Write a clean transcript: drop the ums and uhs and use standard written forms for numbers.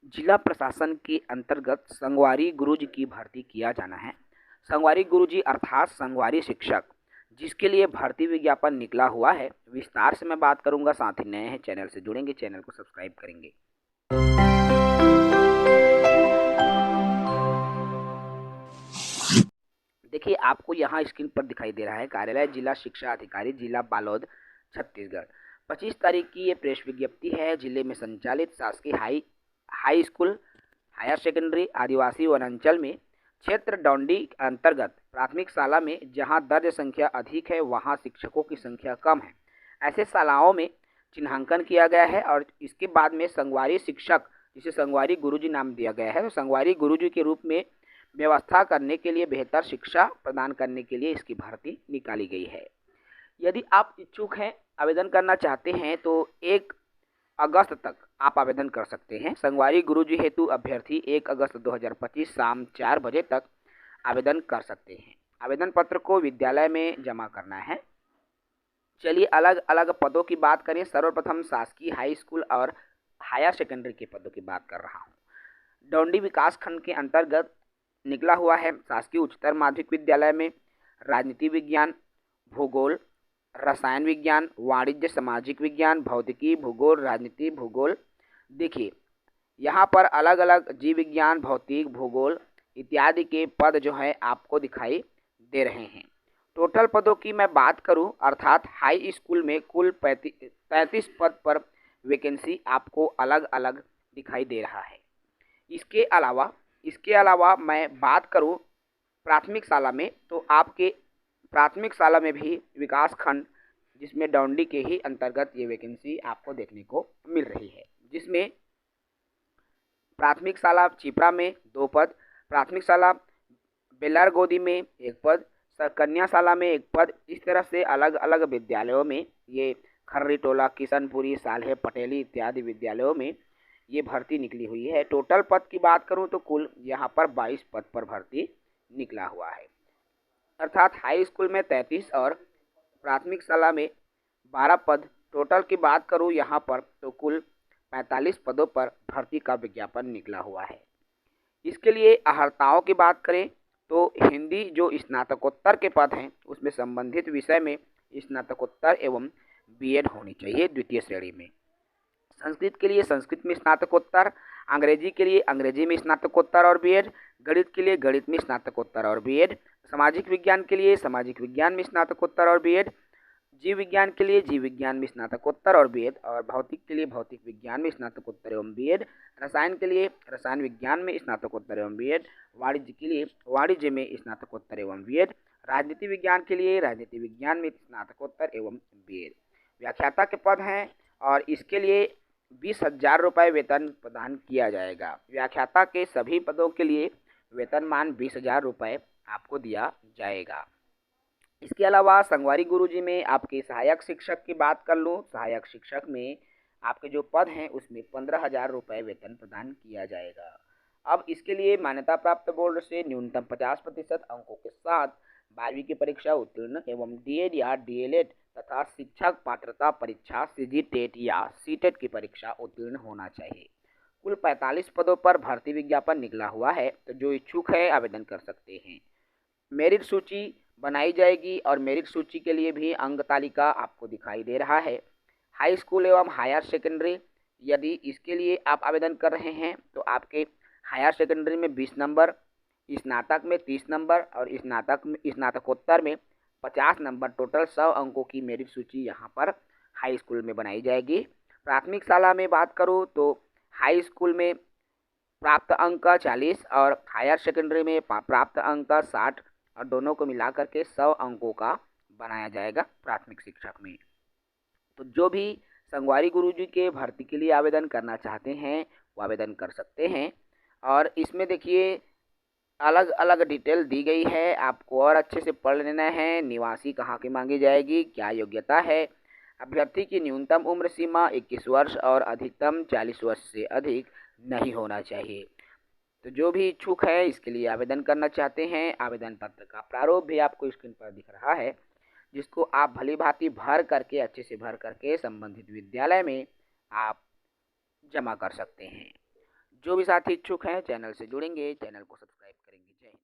जिला प्रशासन के अंतर्गत संगवारी गुरुजी की भर्ती किया जाना है। संगवारी गुरुजी अर्थात संगवारी शिक्षक, जिसके लिए भर्ती विज्ञापन निकला हुआ है। विस्तार से मैं बात करूंगा। साथ ही नए हैं चैनल से जुड़ेंगे, चैनल को सब्सक्राइब करेंगे। देखिए, आपको यहाँ स्क्रीन पर दिखाई दे रहा है कार्यालय जिला शिक्षा अधिकारी, जिला बालोद, छत्तीसगढ़। 25 तारीख की ये प्रेस विज्ञप्ति है। जिले में संचालित शासकीय हाई स्कूल, हायर सेकेंडरी आदिवासी वनांचल में क्षेत्र डौंडी अंतर्गत प्राथमिक शाला में जहां दर्ज संख्या अधिक है वहां शिक्षकों की संख्या कम है, ऐसे शालाओं में चिन्हांकन किया गया है। और इसके बाद में संगवारी शिक्षक, जिसे संगवारी गुरुजी नाम दिया गया है, तो संगवारी गुरुजी के रूप में व्यवस्था करने के लिए, बेहतर शिक्षा प्रदान करने के लिए इसकी भर्ती निकाली गई है। यदि आप इच्छुक हैं, आवेदन करना चाहते हैं, तो 1 अगस्त तक आप आवेदन कर सकते हैं। संगवारी गुरुजी हेतु अभ्यर्थी 1 अगस्त 2025 शाम 4 बजे तक आवेदन कर सकते हैं। आवेदन पत्र को विद्यालय में जमा करना है। चलिए अलग अलग पदों की बात करें। सर्वप्रथम शासकीय हाई स्कूल और हायर सेकेंडरी के पदों की बात कर रहा हूँ। डौंडी विकास खंड के अंतर्गत निकला हुआ है। शासकीय उच्चतर माध्यमिक विद्यालय में राजनीति विज्ञान, भूगोल, रसायन विज्ञान, वाणिज्य, सामाजिक विज्ञान, भौतिकी, भूगोल, राजनीति, भूगोल। देखिए, यहाँ पर अलग अलग जीव विज्ञान, भौतिक, भूगोल इत्यादि के पद जो है आपको दिखाई दे रहे हैं। टोटल पदों की मैं बात करूं, अर्थात हाई स्कूल में कुल 33 पद पर वैकेंसी आपको अलग अलग दिखाई दे रहा है। इसके अलावा मैं बात करूं प्राथमिक शाला में, तो आपके प्राथमिक शाला में भी विकास खंड, जिसमें डौंडी के ही अंतर्गत ये वैकेंसी आपको देखने को मिल रही है, जिसमें प्राथमिक शाला चिपड़ा में 2 पद, प्राथमिक शाला बेलारगोदी में 1 पद, कन्या शाला में 1 पद। इस तरह से अलग अलग विद्यालयों में, ये खर्री टोला, किशनपुरी, साल्हे, पटेली इत्यादि विद्यालयों में ये भर्ती निकली हुई है। टोटल पद की बात करूं तो कुल यहाँ पर 22 पद पर भर्ती निकला हुआ है, अर्थात हाई स्कूल में 33 और प्राथमिक शाला में 12 पद। टोटल की बात करूं यहाँ पर तो कुल 45 पदों पर भर्ती का विज्ञापन निकला हुआ है। इसके लिए अर्हताओं की बात करें तो हिंदी जो स्नातकोत्तर के पद हैं, उसमें संबंधित विषय में स्नातकोत्तर एवं बीएड होनी चाहिए द्वितीय श्रेणी में। संस्कृत के लिए संस्कृत में स्नातकोत्तर, अंग्रेजी के लिए अंग्रेजी में स्नातकोत्तर और बीएड, गणित के लिए गणित में स्नातकोत्तर और बीएड, सामाजिक विज्ञान के लिए सामाजिक विज्ञान में स्नातकोत्तर और बीएड, जीव विज्ञान के लिए जीव विज्ञान में स्नातकोत्तर और बीएड, और भौतिक के लिए भौतिक विज्ञान में स्नातकोत्तर एवं बीएड, रसायन के लिए रसायन विज्ञान में स्नातकोत्तर एवं बीएड, वाणिज्य के लिए वाणिज्य में स्नातकोत्तर एवं बीएड, राजनीति विज्ञान के लिए राजनीति विज्ञान में स्नातकोत्तर एवं बीएड। व्याख्याता के पद हैं और इसके लिए 20,000 रुपये वेतन प्रदान किया जाएगा। व्याख्याता के सभी पदों के लिए वेतनमान 20,000 रुपये आपको दिया जाएगा। इसके अलावा संगवारी गुरुजी में आपके सहायक शिक्षक की बात कर लूँ, सहायक शिक्षक में आपके जो पद हैं उसमें 15,000 रुपये वेतन प्रदान किया जाएगा। अब इसके लिए मान्यता प्राप्त बोर्ड से न्यूनतम 50% अंकों के साथ 12वीं की परीक्षा उत्तीर्ण एवं डीएड या डीएलएड तथा शिक्षक पात्रता परीक्षा सीजीटेट या सीटेट की परीक्षा उत्तीर्ण होना चाहिए। कुल 45 पदों पर भर्ती विज्ञापन निकला हुआ है, तो जो इच्छुक है आवेदन कर सकते हैं। मेरिट सूची बनाई जाएगी और मेरिट सूची के लिए भी अंक तालिका आपको दिखाई दे रहा है। हाई स्कूल एवं हायर सेकेंडरी, यदि इसके लिए आप आवेदन कर रहे हैं तो आपके हायर सेकेंडरी में 20 नंबर, स्नातक में 30 नंबर और स्नातकोत्तर में 50 नंबर, टोटल 100 अंकों की मेरिट सूची यहाँ पर हाई स्कूल में बनाई जाएगी। प्राथमिक शाला में बात करूँ तो हाई स्कूल में प्राप्त अंक 40 और हायर सेकेंडरी में प्राप्त अंक 60 और दोनों को मिलाकर के 100 अंकों का बनाया जाएगा प्राथमिक शिक्षक में। तो जो भी संगवारी गुरुजी के भर्ती के लिए आवेदन करना चाहते हैं वो आवेदन कर सकते हैं। और इसमें देखिए अलग अलग डिटेल दी गई है, आपको और अच्छे से पढ़ लेना है। निवासी कहाँ की मांगी जाएगी, क्या योग्यता है, अभ्यर्थी की न्यूनतम उम्र सीमा 21 वर्ष और अधिकतम 40 वर्ष से अधिक नहीं होना चाहिए। तो जो भी इच्छुक है इसके लिए आवेदन करना चाहते हैं, आवेदन पत्र का प्रारूप भी आपको स्क्रीन पर दिख रहा है, जिसको आप भली भांति भर करके अच्छे से भर करके संबंधित विद्यालय में आप जमा कर सकते हैं। जो भी साथी इच्छुक हैं चैनल से जुड़ेंगे, चैनल को सब्सक्राइब करेंगे। जय हिंद।